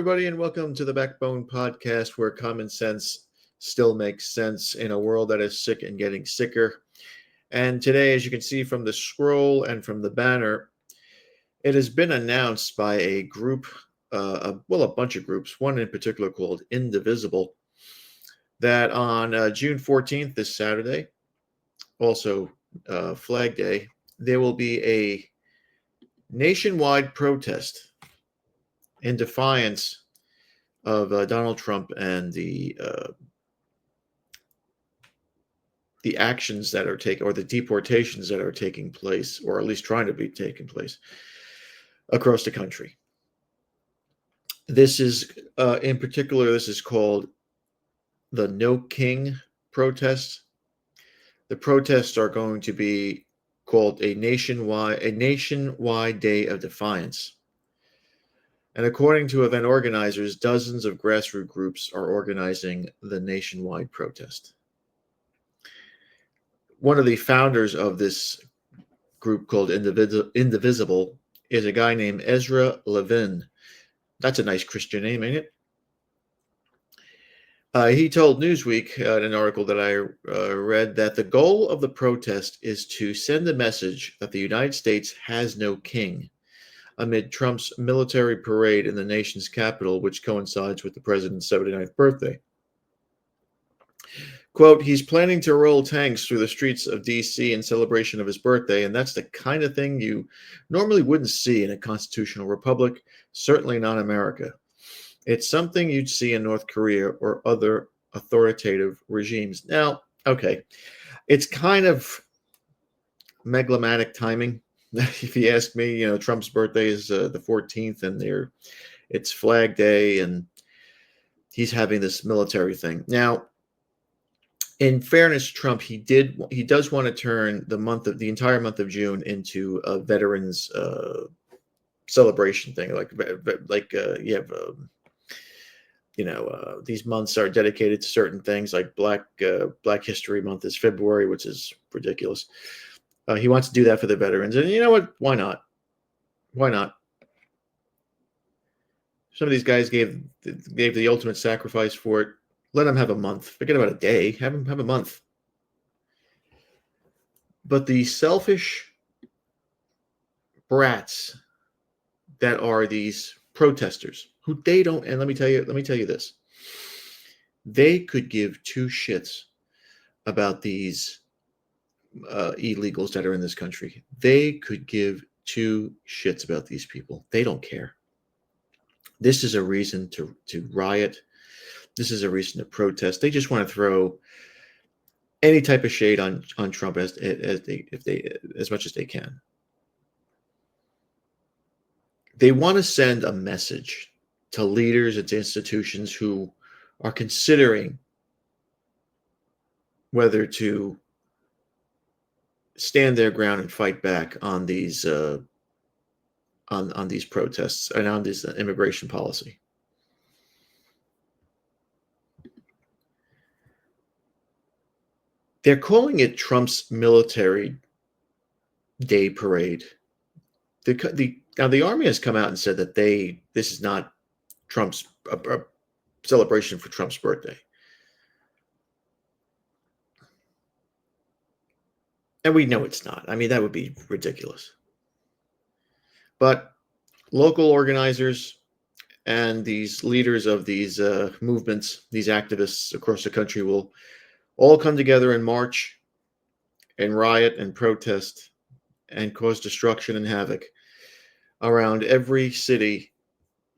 everybody, and welcome to the Backbone Podcast, where common sense still makes sense in a world that is sick and getting sicker. And today, as you can see from the scroll and from the banner, it has been announced by a group, a bunch of groups, one in particular called Indivisible, that on June 14th, this Saturday, also Flag Day, there will be a nationwide protest in defiance of Donald Trump and the actions that are taking, or the deportations that are taking place, or at least trying to be taking place across the country. This is, in particular, this is called the No King protest. The protests are going to be called a Nationwide Day of Defiance. And according to event organizers, dozens of grassroots groups are organizing the nationwide protest. One of the founders of this group called Indivisible is a guy named Ezra Levin. That's a nice Christian name, ain't it? He told Newsweek in an article that I read that the goal of the protest is to send a message that the United States has no king amid Trump's military parade in the nation's capital, which coincides with the president's 79th birthday. Quote, he's planning to roll tanks through the streets of D.C. in celebration of his birthday, and that's the kind of thing you normally wouldn't see in a constitutional republic, certainly not America. It's something you'd see in North Korea or other authoritative regimes. Now, okay, it's kind of megalomaniac timing. If you ask me, Trump's birthday is the 14th, and it's Flag Day, and he's having this military thing. Now, in fairness, Trump, he does want to turn the entire month of June into a veterans celebration thing, these months are dedicated to certain things, like Black History Month is February, which is ridiculous. He wants to do that for the veterans, and you know what? Why not? Why not? Some of these guys gave the ultimate sacrifice for it. Let them have a month. Forget about a day. Have them have a month. But the selfish brats that are these protesters, who they don't, and let me tell you this, they could give two shits about these illegals that are in this country. They could give two shits about these people. They don't care. This is a reason to riot. This is a reason to protest. They just want to throw any type of shade on Trump as much as they can. They want to send a message to leaders and to institutions who are considering whether to stand their ground and fight back on these on these protests and on this immigration policy. They're calling it Trump's military day parade. Now the army has come out and said that this is not Trump's a celebration for Trump's birthday. And we know it's not. I mean, that would be ridiculous. But local organizers and these leaders of these movements, these activists across the country, will all come together and march and riot and protest and cause destruction and havoc around every city.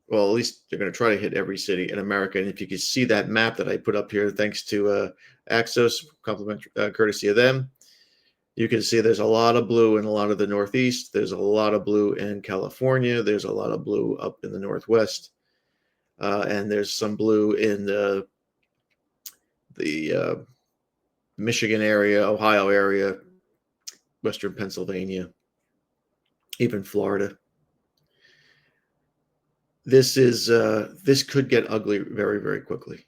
Well, at least they're going to try to hit every city in America. And if you can see that map that I put up here, thanks to Axos, courtesy of them, you can see there's a lot of blue in a lot of the Northeast. There's a lot of blue in California. There's a lot of blue up in the Northwest. And there's some blue in the Michigan area, Ohio area, Western Pennsylvania, even Florida. This could get ugly very, very quickly,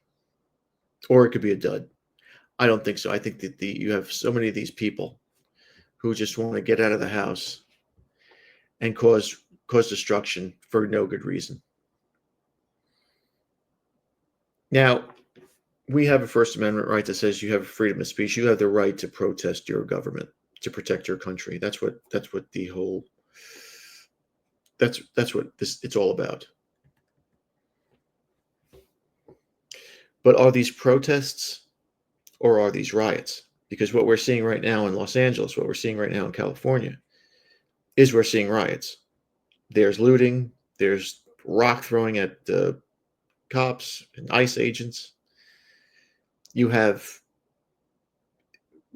or it could be a dud. I don't think so. I think that you have so many of these people who just want to get out of the house and cause destruction for no good reason. Now, we have a First Amendment right that says you have freedom of speech. You have the right to protest your government, to protect your country. That's what the whole that's what this it's all about. But are these protests or are these riots? Because what we're seeing right now in Los Angeles, what we're seeing right now in California, is we're seeing riots. There's looting, there's rock throwing at cops and ICE agents. You have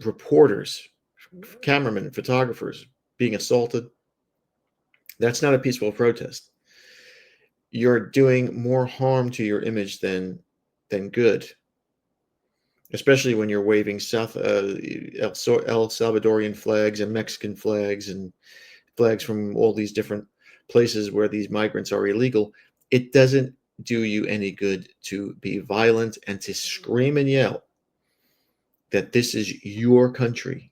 reporters, cameramen, photographers being assaulted. That's not a peaceful protest. You're doing more harm to your image than good, especially when you're waving El Salvadorian flags and Mexican flags and flags from all these different places where these migrants are illegal. It doesn't do you any good to be violent and to scream and yell that this is your country,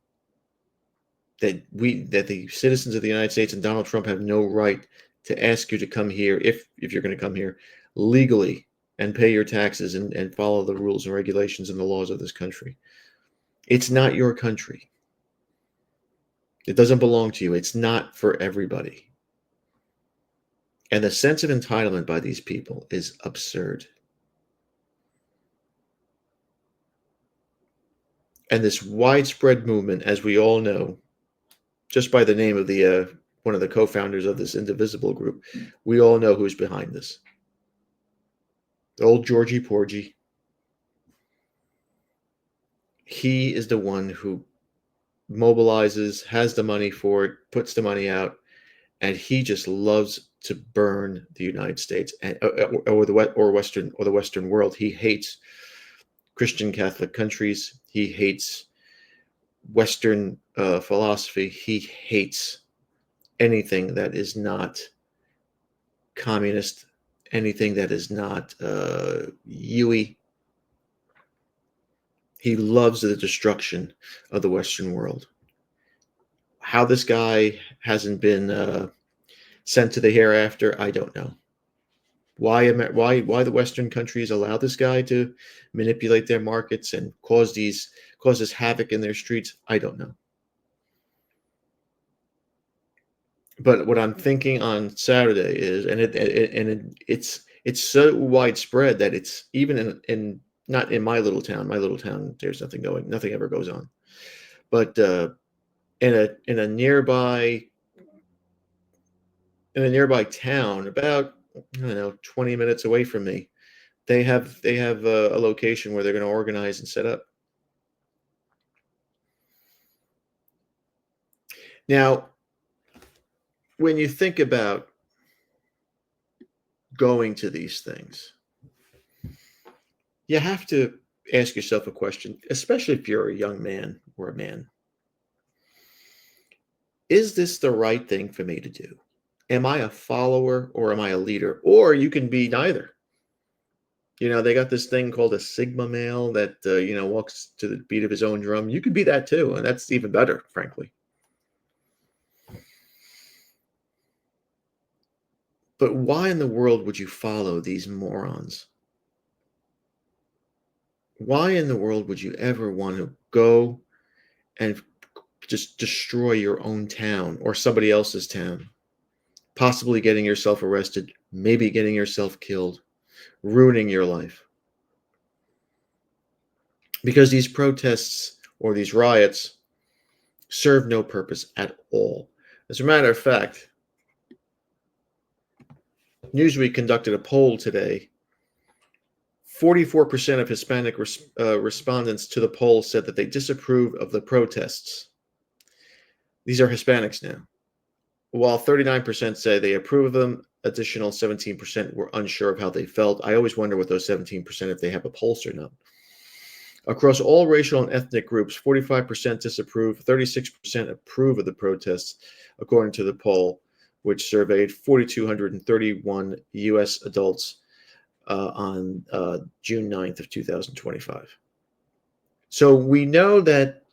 that the citizens of the United States and Donald Trump have no right to ask you to come here if you're going to come here legally and pay your taxes and follow the rules and regulations and the laws of this country. It's not your country. It doesn't belong to you. It's not for everybody. And the sense of entitlement by these people is absurd. And this widespread movement, as we all know, just by the name of the one of the co-founders of this indivisible group, we all know who's behind this. Old Georgie Porgy. He is the one who mobilizes, has the money for it, puts the money out, and he just loves to burn the United States and or the Western world. He hates Christian Catholic countries. He hates Western philosophy. He hates anything that is not communist, anything that is not Yui. He loves the destruction of the Western world. How this guy hasn't been sent to the hereafter, I don't know. Why the Western countries allow this guy to manipulate their markets and cause this havoc in their streets, I don't know. But what I'm thinking on Saturday is, it's so widespread that it's even in not in my little town. My little town, there's nothing ever goes on. But in a nearby town, about I don't know 20 minutes away from me, they have a location where they're going to organize and set up. Now, when you think about going to these things, you have to ask yourself a question, especially if you're a young man or a man. Is this the right thing for me to do? Am I a follower or am I a leader? Or you can be neither. They got this thing called a Sigma male that, walks to the beat of his own drum. You could be that too. And that's even better, frankly. But why in the world would you follow these morons? Why in the world would you ever want to go and just destroy your own town or somebody else's town? Possibly getting yourself arrested, maybe getting yourself killed, ruining your life. Because these protests or these riots serve no purpose at all. As a matter of fact, Newsweek conducted a poll today. 44% of Hispanic respondents to the poll said that they disapprove of the protests. These are Hispanics now. While 39% say they approve of them, additional 17% were unsure of how they felt. I always wonder with those 17% if they have a pulse or not. Across all racial and ethnic groups, 45% disapprove, 36% approve of the protests, according to the poll, which surveyed 4,231 U.S. adults on June 9th of 2025. So we know that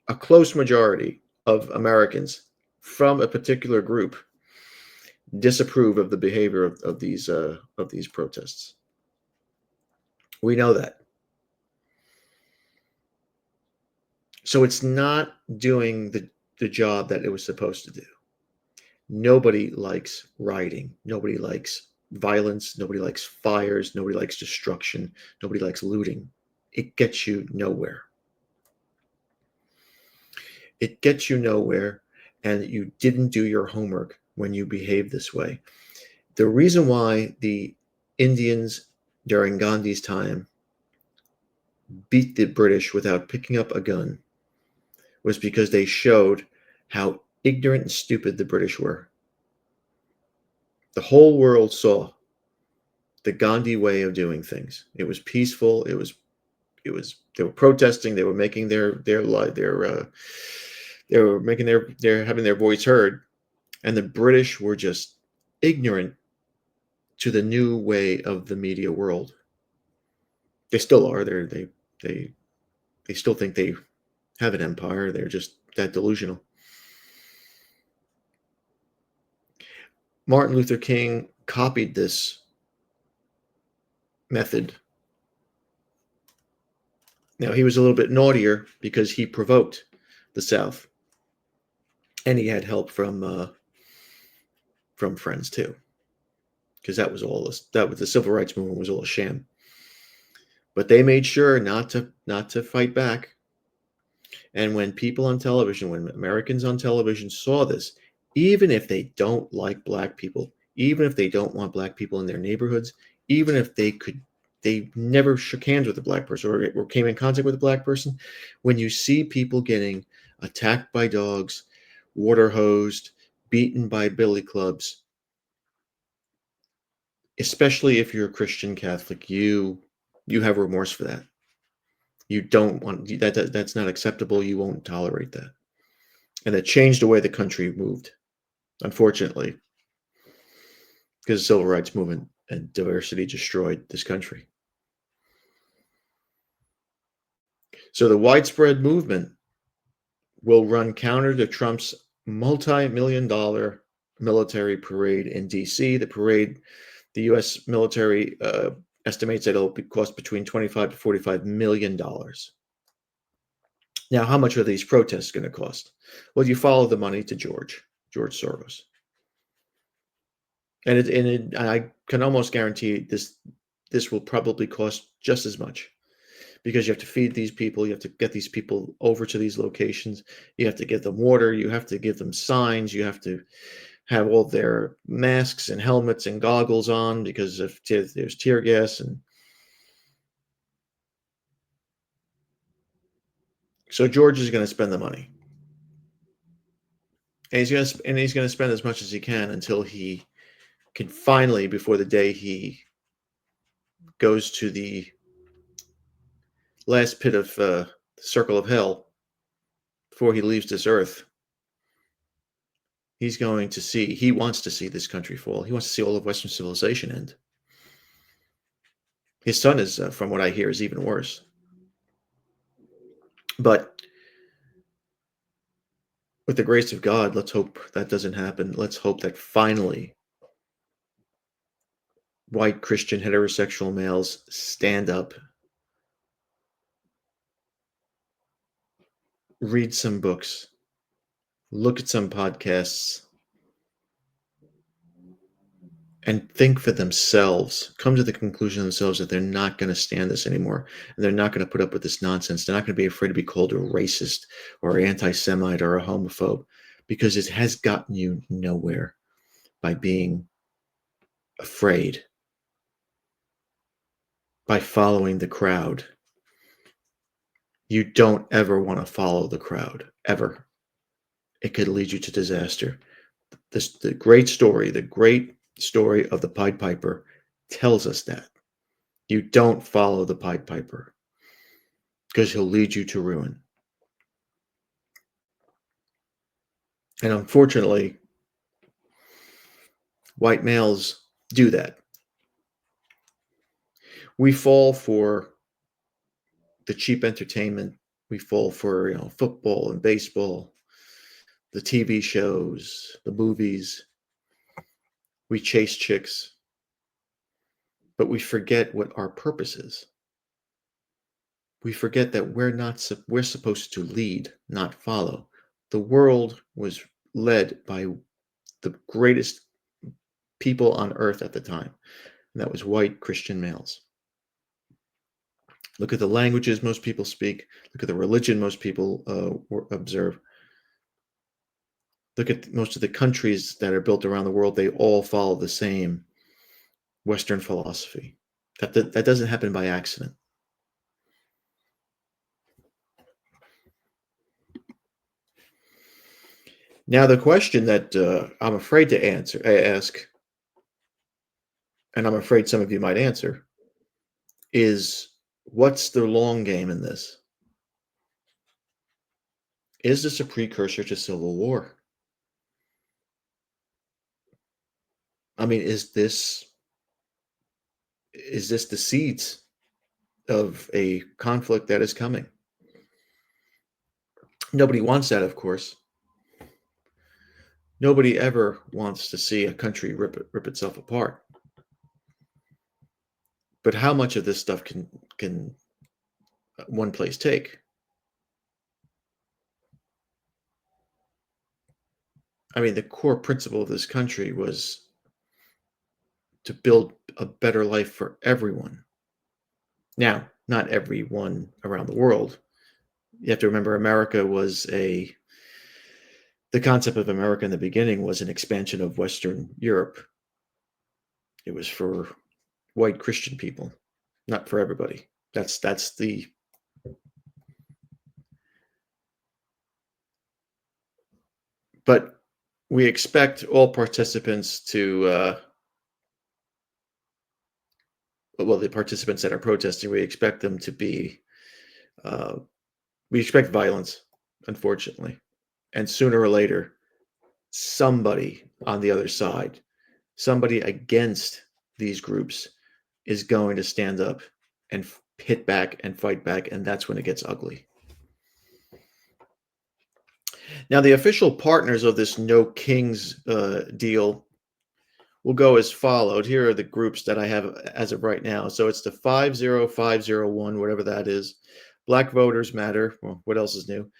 a close majority of Americans from a particular group disapprove of the behavior of these protests. We know that. So it's not doing the job that it was supposed to do. Nobody likes rioting. Nobody likes violence. Nobody likes fires. Nobody likes destruction. Nobody likes looting. It gets you nowhere. It gets you nowhere, and you didn't do your homework when you behave this way. The reason why the Indians during Gandhi's time beat the British without picking up a gun was because they showed how ignorant and stupid the British were. The whole world saw the Gandhi way of doing things. It was peaceful. It was they were protesting. They were making they were making their having their voice heard, and the British were just ignorant to the new way of the media world. They still are. They they still think they have an empire. They're just that delusional. Martin Luther King copied this method. Now, he was a little bit naughtier because he provoked the South, and he had help from friends too, because that was the civil rights movement was all a sham. But they made sure not to fight back. And when people on television, when Americans on television saw this, even if they don't like black people, even if they don't want black people in their neighborhoods, even if they never shook hands with a black person or came in contact with a black person, when you see people getting attacked by dogs, water hosed, beaten by billy clubs, especially if you're a Christian Catholic, you have remorse for that. You don't want that's not acceptable. You won't tolerate that. And it changed the way the country moved, unfortunately, because the civil rights movement and diversity destroyed this country. So the widespread movement will run counter to Trump's multi-million-dollar military parade in DC. The U.S. military estimates that it'll cost between 25 to 45 million dollars. Now, how much are these protests going to cost? Well, you follow the money to George Soros. And I can almost guarantee this will probably cost just as much, because you have to feed these people, you have to get these people over to these locations, you have to give them water, you have to give them signs, you have to have all their masks and helmets and goggles on because if there's tear gas. And so George is going to spend the money, and he's going to spend as much as he can until he can finally, before the day he goes to the last pit of the circle of hell, before he leaves this earth, he wants to see this country fall. He wants to see all of Western civilization end. His son is, from what I hear, is even worse. But with the grace of God, let's hope that doesn't happen. Let's hope that finally white Christian heterosexual males stand up, read some books, look at some podcasts, and think for themselves, come to the conclusion themselves that they're not going to stand this anymore. And they're not going to put up with this nonsense. They're not going to be afraid to be called a racist or anti-Semite or a homophobe, because it has gotten you nowhere by being afraid, by following the crowd. You don't ever want to follow the crowd, ever. It could lead you to disaster. The great story of the Pied Piper tells us that. You don't follow the Pied Piper, because he'll lead you to ruin. And unfortunately, white males do that. We fall for the cheap entertainment. We fall for football and baseball, the TV shows, the movies. We chase chicks, but we forget what our purpose is. We forget that we're supposed to lead, not follow. The world was led by the greatest people on earth at the time, and that was white Christian males. Look at the languages most people speak. Look at the religion most people observe. Look at most of the countries that are built around the world. They all follow the same Western philosophy. That doesn't happen by accident. Now, the question that I'm afraid to ask, and I'm afraid some of you might answer, is what's the long game in this? Is this a precursor to civil war? I mean, is this the seeds of a conflict that is coming? Nobody wants that, of course. Nobody ever wants to see a country rip itself apart. But how much of this stuff can one place take? I mean, the core principle of this country was to build a better life for everyone. Now, not everyone around the world. You have to remember America was the concept of America in the beginning was an expansion of Western Europe. It was for white Christian people, not for everybody. That's the but we expect all participants to well, the participants that are protesting, we expect them to be uh, we expect violence, unfortunately, and sooner or later somebody on the other side, somebody against these groups is going to stand up and hit back and fight back, and that's when it gets ugly. Now, the official partners of this No Kings deal will go as followed. Here are the groups that I have as of right now. So it's the 50501, whatever that is. Black Voters Matter. Well, what else is new?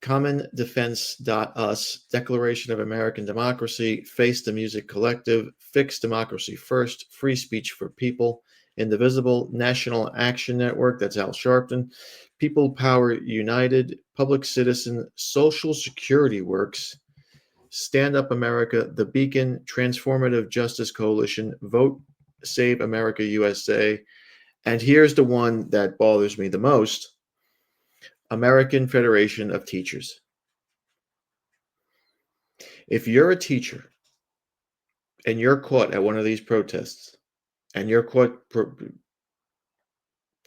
CommonDefense.us, Declaration of American Democracy, Face the Music Collective, Fix Democracy First, Free Speech for People, Indivisible, National Action Network, that's Al Sharpton, People Power United, Public Citizen, Social Security Works, Stand Up America, The Beacon, Transformative Justice Coalition, Vote Save America USA, and here's the one that bothers me the most, American Federation of Teachers. If you're a teacher and you're caught at one of these protests and you're caught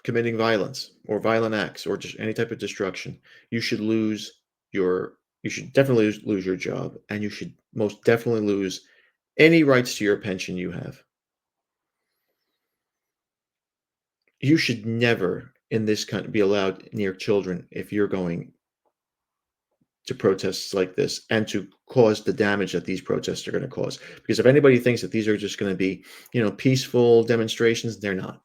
committing violence or violent acts or just any type of destruction, you should definitely lose your job, and you should most definitely lose any rights to your pension you have. You should never in this country be allowed near children if you're going to protests like this and to cause the damage that these protests are going to cause. Because if anybody thinks that these are just going to be, peaceful demonstrations, they're not.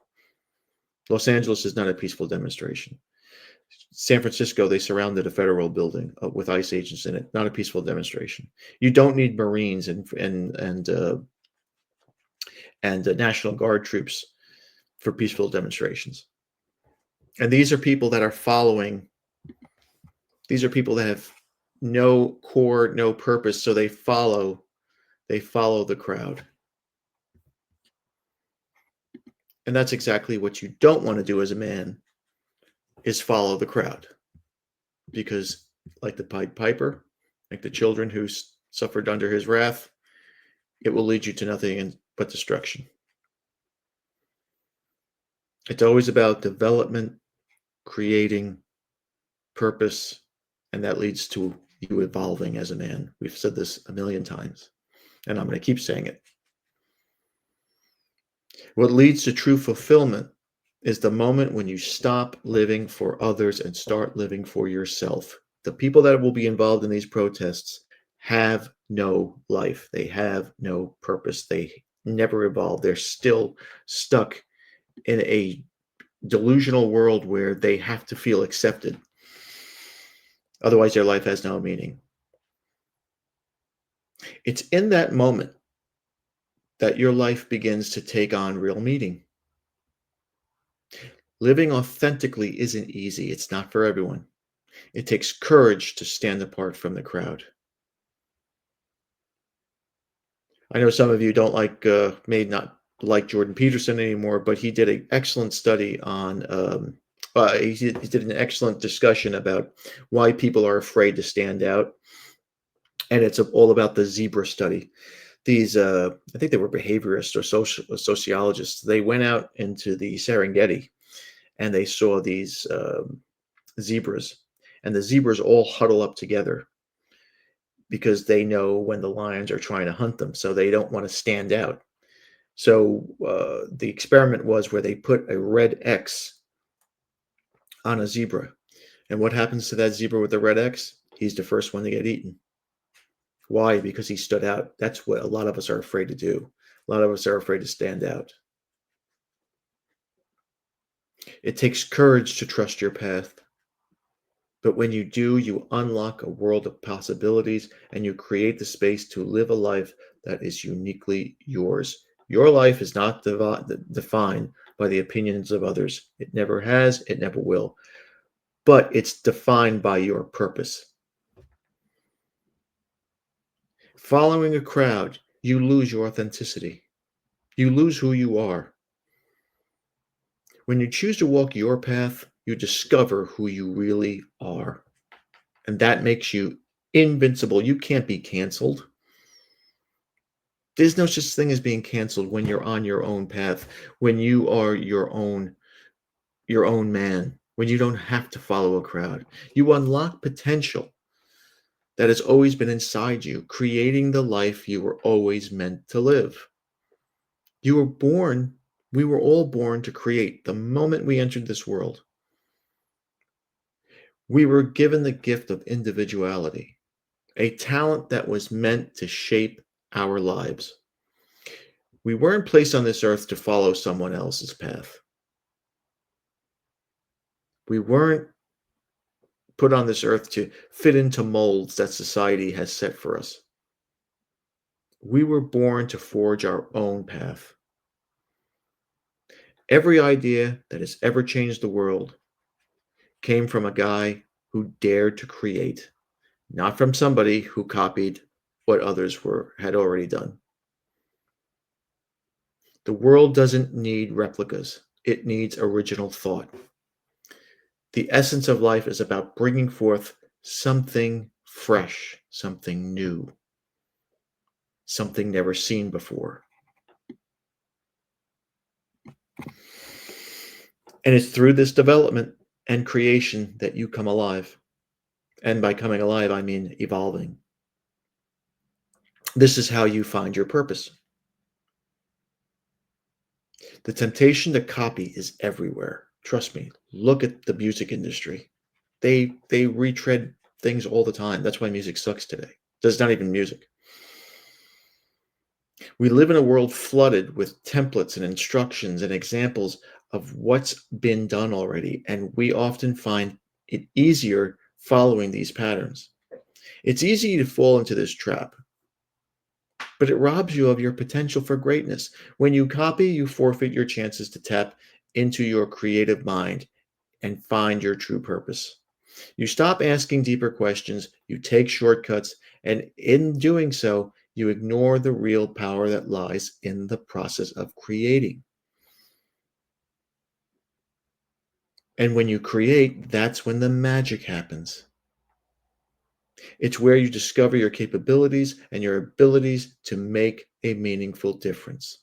Los Angeles is not a peaceful demonstration. San Francisco, they surrounded a federal building with ICE agents in it. Not a peaceful demonstration. You don't need Marines and National Guard troops for peaceful demonstrations. And these are people that are following. These are people that have no core, no purpose, so they follow the crowd. And that's exactly what you don't want to do as a man, is follow the crowd. Because like the Pied Piper, like the children who suffered under his wrath, it will lead you to nothing but destruction. It's always about development, creating purpose, and that leads to you evolving as a man. We've said this a million times, and I'm going to keep saying it. What leads to true fulfillment is the moment when you stop living for others and start living for yourself. The people that will be involved in these protests have no life. They have no purpose. They never evolve. They're still stuck in a delusional world where they have to feel accepted. Otherwise, their life has no meaning. It's in that moment that your life begins to take on real meaning. Living authentically isn't easy. It's not for everyone. It takes courage to stand apart from the crowd. I know some of you don't like, may not like Jordan Peterson anymore, but he did an excellent study on, he did an excellent discussion about why people are afraid to stand out. And it's all about the zebra study. These, I think they were behaviorists or sociologists. They went out into the Serengeti and they saw these zebras, and the zebras all huddle up together because they know when the lions are trying to hunt them, so they don't want to stand out. So the experiment was where they put a red X on a zebra, and what happens to that zebra with the red X? He's the first one to get eaten. Why? Because he stood out. That's what a lot of us are afraid to do. A lot of us are afraid to stand out. It takes courage to trust your path. But when you do, you unlock a world of possibilities and you create the space to live a life that is uniquely yours. Your life is not defined by the opinions of others. It never has, it never will. But it's defined by your purpose. Following a crowd, you lose your authenticity. You lose who you are. When you choose to walk your path, you discover who you really are. And that makes you invincible. You can't be canceled. There's no such thing as being canceled when you're on your own path, when you are your own man, when you don't have to follow a crowd. You unlock potential that has always been inside you, creating the life you were always meant to live. You were born, we were all born to create the moment we entered this world. We were given the gift of individuality, a talent that was meant to shape our lives. We weren't placed on this earth to follow someone else's path. We weren't put on this earth to fit into molds that society has set for us. We were born to forge our own path. Every idea that has ever changed the world came from a guy who dared to create, not from somebody who copied what others had already done. The world doesn't need replicas. It needs original thought. The essence of life is about bringing forth something fresh, something new, something never seen before. And it's through this development and creation that you come alive. And by coming alive, I mean evolving. This is how you find your purpose. The temptation to copy is everywhere. Trust me. Look at the music industry. They retread things all the time. That's why music sucks today. There's not even music. We live in a world flooded with templates and instructions and examples of what's been done already, and we often find it easier following these patterns. It's easy to fall into this trap, but it robs you of your potential for greatness. When you copy, you forfeit your chances to tap into your creative mind and find your true purpose. You stop asking deeper questions, you take shortcuts, and in doing so, you ignore the real power that lies in the process of creating. And when you create, that's when the magic happens. It's where you discover your capabilities and your abilities to make a meaningful difference.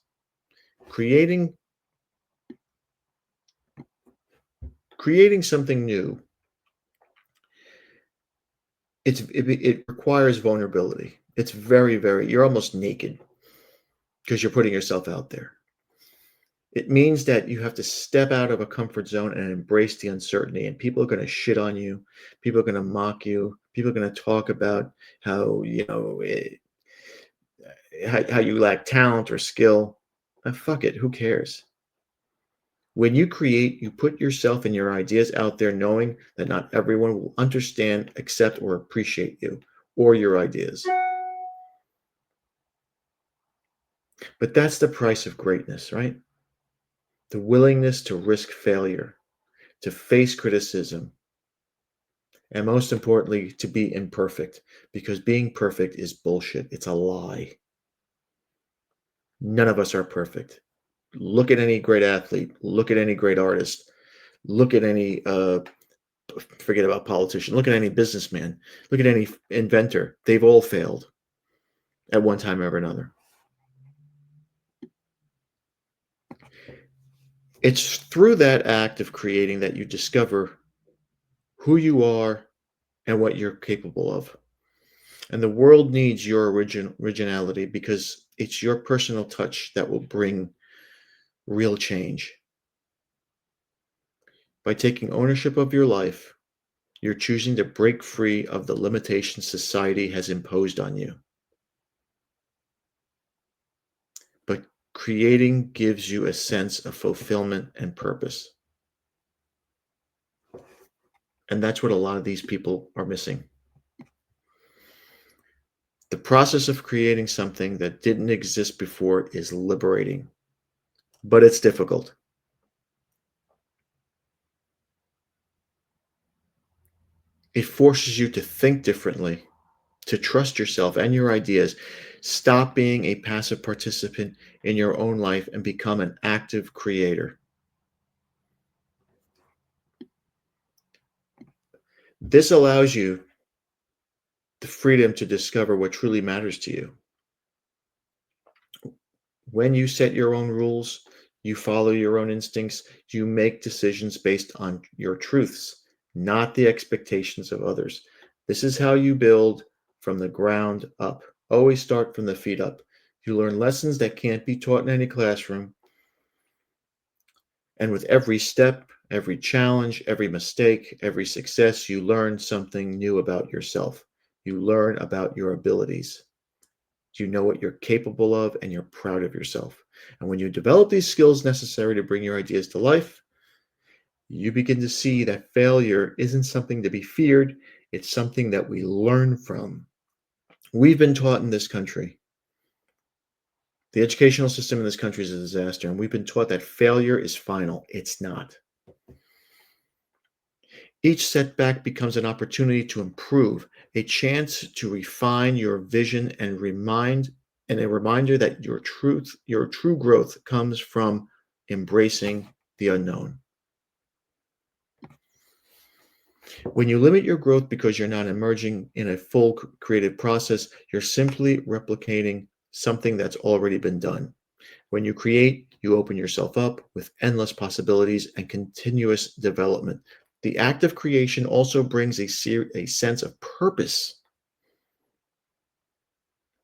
Creating creating something new, it requires vulnerability. It's very, you're almost naked because you're putting yourself out there. It means that you have to step out of a comfort zone and embrace the uncertainty. And people are going to shit on you. People are going to mock you. People are going to talk about how how you lack talent or skill. Fuck it. Who cares? When you create, you put yourself and your ideas out there knowing that not everyone will understand, accept, or appreciate you or your ideas. But that's the price of greatness, right? The willingness to risk failure, to face criticism, and most importantly, to be imperfect, because being perfect is bullshit. It's a lie. None of us are perfect. Look at any great athlete, look at any great artist, look at any, forget about politician, look at any businessman, look at any inventor. They've all failed at one time or another. It's through that act of creating that you discover who you are and what you're capable of. And the world needs your originality because it's your personal touch that will bring real change. By taking ownership of your life, you're choosing to break free of the limitations society has imposed on you. But creating gives you a sense of fulfillment and purpose. And that's what a lot of these people are missing. The process of creating something that didn't exist before is liberating, but it's difficult. It forces you to think differently, to trust yourself and your ideas. Stop being a passive participant in your own life and become an active creator. This allows you the freedom to discover what truly matters to you. When you set your own rules, you follow your own instincts, you make decisions based on your truths, not the expectations of others. This is how you build from the ground up. Always start from the feet up. You learn lessons that can't be taught in any classroom. And with every step, every challenge, every mistake, every success, you learn something new about yourself. You learn about your abilities. You know what you're capable of, and you're proud of yourself. And when you develop these skills necessary to bring your ideas to life, you begin to see that failure isn't something to be feared, it's something that we learn from. We've been taught in this country, the educational system in this country is a disaster, and we've been taught that failure is final. It's not. Each setback becomes an opportunity to improve, a chance to refine your vision and a reminder that your true growth comes from embracing the unknown. When you limit your growth because you're not emerging in a full creative process, you're simply replicating something that's already been done. When you create, you open yourself up with endless possibilities and continuous development. The act of creation also brings a sense of purpose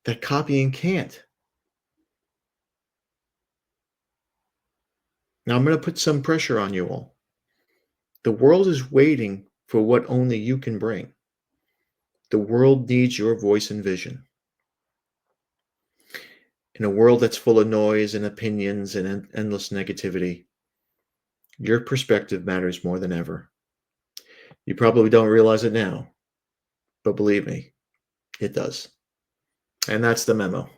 that copying can't. Now, I'm going to put some pressure on you all. The world is waiting for what only you can bring. The world needs your voice and vision. In a world that's full of noise and opinions and endless negativity, your perspective matters more than ever. You probably don't realize it now, but believe me, it does. And that's the memo.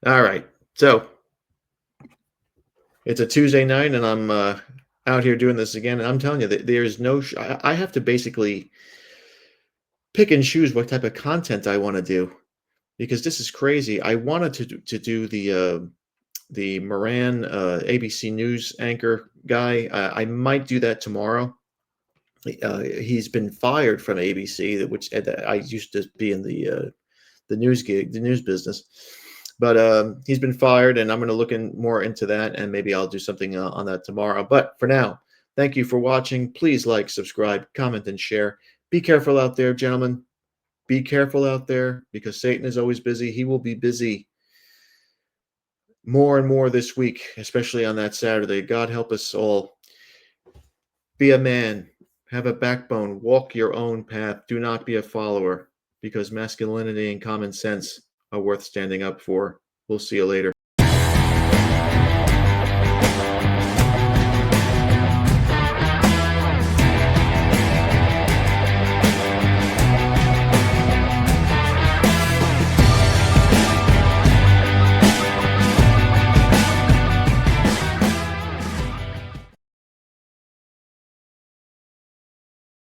All right. So it's a Tuesday night, and I'm out here doing this again. And I'm telling you that there's no. I have to basically pick and choose what type of content I want to do because this is crazy. I wanted to do the Moran ABC News anchor guy. I might do that tomorrow. He's been fired from ABC, which I used to be in the the news business. But he's been fired, and I'm going to look more into that, and maybe I'll do something on that tomorrow. But for now, thank you for watching. Please like, subscribe, comment, and share. Be careful out there, gentlemen. Be careful out there because Satan is always busy. He will be busy more and more this week, especially on that Saturday. God help us all. Be a man. Have a backbone. Walk your own path. Do not be a follower because masculinity and common sense are worth standing up for. We'll see you later.